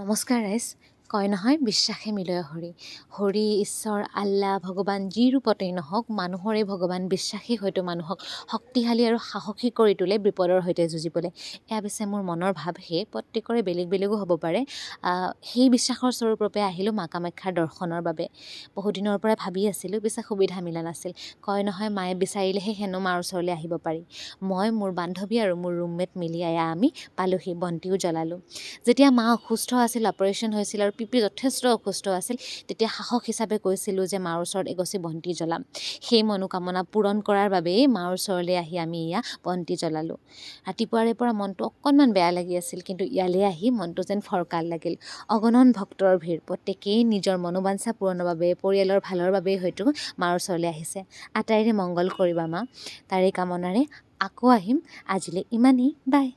নমস্কাৰ ৰাইজ। কয় নহয় বিশ্বাসে মিলয় হৰি। হৰি, ঈশ্বৰ, আল্লাহ, ভগৱান যি ৰূপতেই নহওক মানুহৰ এই ভগৱান বিশ্বাসেই হয়তো মানুহক শক্তিশালী আৰু সাহসী কৰি তোলে বিপদৰ সৈতে যুঁজিবলৈ। এয়া পিছে মোৰ মনৰ ভাৱ। সেয়ে প্ৰত্যেকৰে বেলেগ বেলেগো হ'ব পাৰে। সেই বিশ্বাসৰ স্বৰূপৰূপে আহিলোঁ মা কামাখ্যাৰ দৰ্শনৰ বাবে। বহুদিনৰ পৰাই ভাবি আছিলোঁ, পিছে সুবিধা মিলা নাছিল। কয় নহয় মায়ে বিচাৰিলেহে হেনো মাৰ ওচৰলৈ আহিব পাৰি। মই, মোৰ বান্ধৱী আৰু মোৰ ৰুমমেট মিলি আমি পালোহি, বন্তিও জ্বলালোঁ। যেতিয়া মা অসুস্থ আছিল, অপাৰেশ্যন হৈছিল আৰু পিপি যথেষ্ট অসুস্থ আছিল, তেতিয়া সাহস হিচাপে কৈছিলোঁ যে মাৰ ওচৰত এগছি বন্তি জ্বলাম। সেই মনোকামনা পূৰণ কৰাৰ বাবেই মাৰ ওচৰলৈ আহি আমি বন্তি জ্বলালোঁ। ৰাতিপুৱাৰে পৰা মনটো অকণমান বেয়া লাগি আছিল, কিন্তু ইয়ালৈ আহি মনটো যেন ফৰকাল লাগিল। অগণন ভক্তৰ ভিৰ, প্ৰত্যেকেই নিজৰ মনোবাঞ্ছা পূৰণৰ বাবে, পৰিয়ালৰ ভালৰ বাবেই হয়তো মাৰ ওচৰলৈ আহিছে। আটাইৰে মংগল কৰিবা মা, তাৰে কামনাৰে আকৌ আহিম। আজিলৈ ইমানেই, বাই।